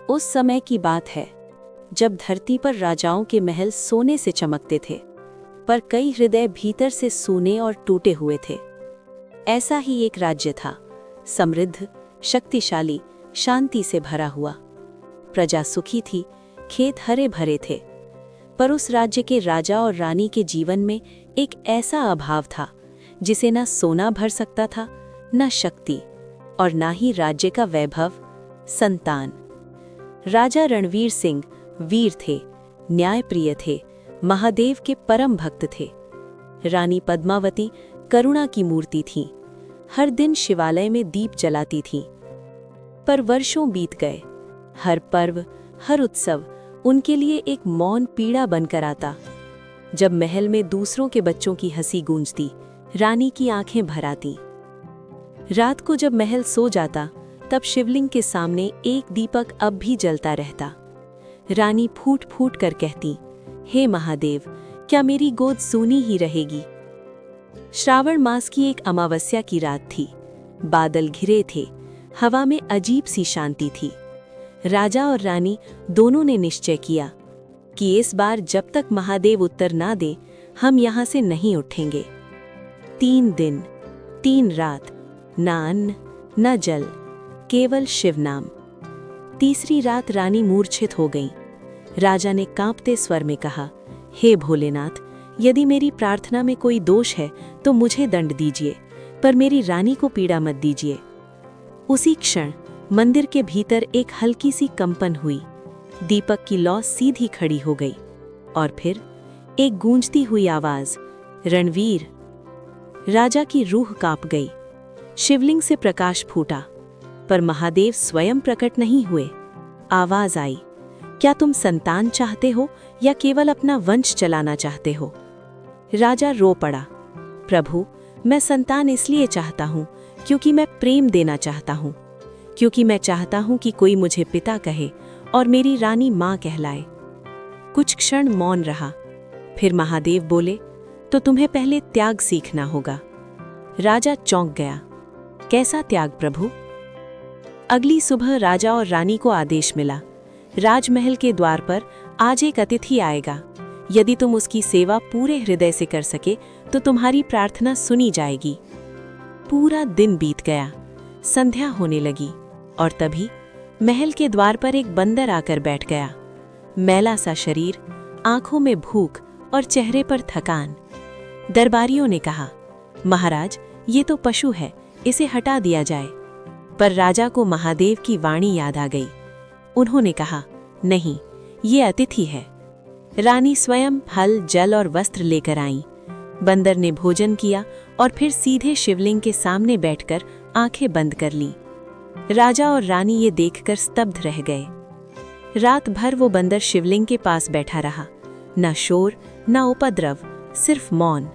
उस समय की बात है जब धरती पर राजाओं के महल सोने से चमकते थे, पर कई हृदय भीतर से सूने और टूटे हुए थे। ऐसा ही एक राज्य था, समृद्ध, शक्तिशाली, शांति से भरा हुआ। प्रजा सुखी थी, खेत हरे भरे थे, पर उस राज्य के राजा और रानी के जीवन में एक ऐसा अभाव था जिसे न सोना भर सकता था, न शक्ति और न ही राज्य का वैभव, संतान। राजा रणवीर सिंह वीर थे, न्यायप्रिय थे, महादेव के परम भक्त थे। रानी पद्मावती करुणा की मूर्ति थीं, हर दिन शिवालय में दीप जलाती थीं। पर वर्षों बीत गए, हर पर्व, हर उत्सव उनके लिए एक मौन पीड़ा बनकर आता। जब महल में दूसरों के बच्चों की हंसी गूंजती, रानी की आंखें भर आती। रात को जब महल सो जाता, तब शिवलिंग के सामने एक दीपक अब भी जलता रहता। रानी फूट फूट कर कहती, हे महादेव, क्या मेरी गोद सूनी ही रहेगी? श्रावण मास की एक अमावस्या की रात थी। बादल घिरे थे, हवा में अजीब सी शांति थी। राजा और रानी दोनों ने निश्चय किया कि इस बार जब तक महादेव उत्तर ना दे, हम यहाँ से नहीं उठेंगे। 3 दिन, 3 रात, ना अन्न, न जल, केवल शिव नाम। तीसरी रात रानी मूर्छित हो गई। राजा ने कांपते स्वर में कहा, हे भोलेनाथ, यदि मेरी प्रार्थना में कोई दोष है तो मुझे दंड दीजिए, पर मेरी रानी को पीड़ा मत दीजिए। उसी क्षण मंदिर के भीतर एक हल्की सी कंपन हुई। दीपक की लौ सीधी खड़ी हो गई और फिर एक गूंजती हुई आवाज, रणवीर। राजा की रूह कांप गई। शिवलिंग से प्रकाश फूटा, पर महादेव स्वयं प्रकट नहीं हुए। आवाज आई, क्या तुम संतान चाहते हो या केवल अपना वंश चलाना चाहते हो? राजा रो पड़ा, प्रभु, मैं संतान इसलिए चाहता हूँ क्योंकि मैं प्रेम देना चाहता हूँ, क्योंकि मैं चाहता हूँ कि कोई मुझे पिता कहे और मेरी रानी माँ कहलाए। कुछ क्षण मौन रहा, फिर महादेव बोले, तो तुम्हें पहले त्याग सीखना होगा। राजा चौंक गया, कैसा त्याग प्रभु? अगली सुबह राजा और रानी को आदेश मिला, राजमहल के द्वार पर आज एक अतिथि आएगा। यदि तुम उसकी सेवा पूरे हृदय से कर सके तो तुम्हारी प्रार्थना सुनी जाएगी। पूरा दिन बीत गया, संध्या होने लगी और तभी महल के द्वार पर एक बंदर आकर बैठ गया। मैला सा शरीर, आंखों में भूख और चेहरे पर थकान। दरबारियों ने कहा, महाराज, ये तो पशु है, इसे हटा दिया जाए। पर राजा को महादेव की वाणी याद आ गई। उन्होंने कहा, नहीं, ये अतिथि है। रानी स्वयं फल, जल और वस्त्र लेकर आईं। बंदर ने भोजन किया और फिर सीधे शिवलिंग के सामने बैठकर आंखें बंद कर लीं। राजा और रानी ये देखकर स्तब्ध रह गए। रात भर वो बंदर शिवलिंग के पास बैठा रहा, न शोर, न उपद्रव, सिर्फ मौन।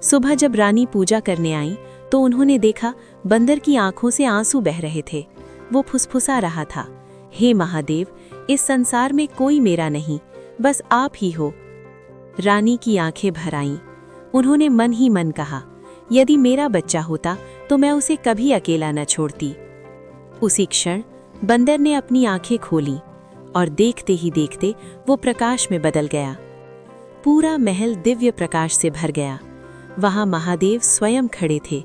सुबह जब रानी पूजा करने आई तो उन्होंने देखा बंदर की आंखों से आंसू बह रहे थे। वो फुसफुसा रहा था, हे महादेव, इस संसार में कोई मेरा नहीं, बस आप ही हो। रानी की आंखें भर आईं। उन्होंने मन ही मन कहा, यदि मेरा बच्चा होता तो मैं उसे कभी अकेला न छोड़ती। उसी क्षण बंदर ने अपनी आंखें खोलीं और देखते ही देखते वो प्रकाश में बदल गया। पूरा महल दिव्य प्रकाश से भर गया। वहां महादेव स्वयं खड़े थे,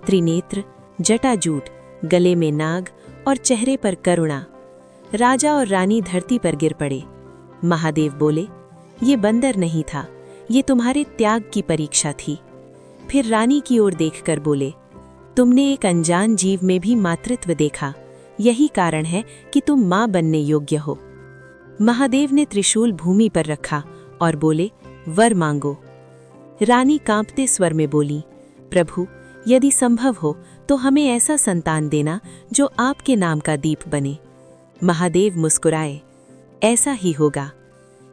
त्रिनेत्र, जटाजूट, गले में नाग और चेहरे पर करुणा। राजा और रानी धरती पर गिर पड़े। महादेव बोले, ये बंदर नहीं था, ये तुम्हारे त्याग की परीक्षा थी। फिर रानी की ओर देखकर बोले, तुमने एक अनजान जीव में भी मातृत्व देखा, यही कारण है कि तुम मां बनने योग्य हो। महादेव ने त्रिशूल भूमि पर रखा और बोले, वर मांगो। रानी कांपते स्वर में बोली, प्रभु, यदि संभव हो तो हमें ऐसा संतान देना जो आपके नाम का दीप बने। महादेव मुस्कुराए, ऐसा ही होगा।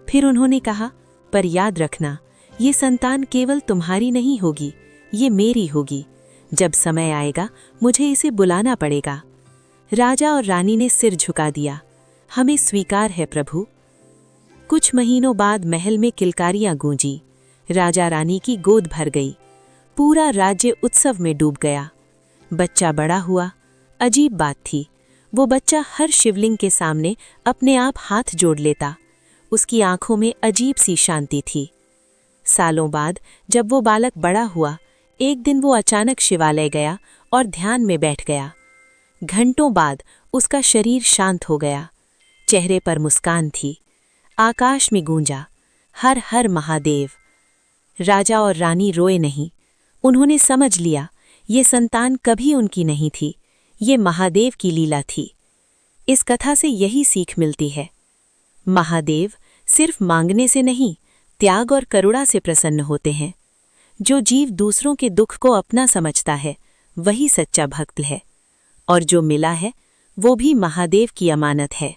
फिर उन्होंने कहा, पर याद रखना, ये संतान केवल तुम्हारी नहीं होगी, ये मेरी होगी। जब समय आएगा मुझे इसे बुलाना पड़ेगा। राजा और रानी ने सिर झुका दिया, हमें स्वीकार है प्रभु। कुछ महीनों बाद महल में किलकारियां गूंजी। राजा रानी की गोद भर गई। पूरा राज्य उत्सव में डूब गया। बच्चा बड़ा हुआ। अजीब बात थी, वो बच्चा हर शिवलिंग के सामने अपने आप हाथ जोड़ लेता। उसकी आंखों में अजीब सी शांति थी। सालों बाद जब वो बालक बड़ा हुआ, एक दिन वो अचानक शिवालय गया और ध्यान में बैठ गया। घंटों बाद उसका शरीर शांत हो गया, चेहरे पर मुस्कान थी। आकाश में गूंजा, हर हर महादेव। राजा और रानी रोए नहीं। उन्होंने समझ लिया ये संतान कभी उनकी नहीं थी, ये महादेव की लीला थी। इस कथा से यही सीख मिलती है, महादेव सिर्फ मांगने से नहीं, त्याग और करुणा से प्रसन्न होते हैं। जो जीव दूसरों के दुख को अपना समझता है, वही सच्चा भक्त है। और जो मिला है, वो भी महादेव की अमानत है।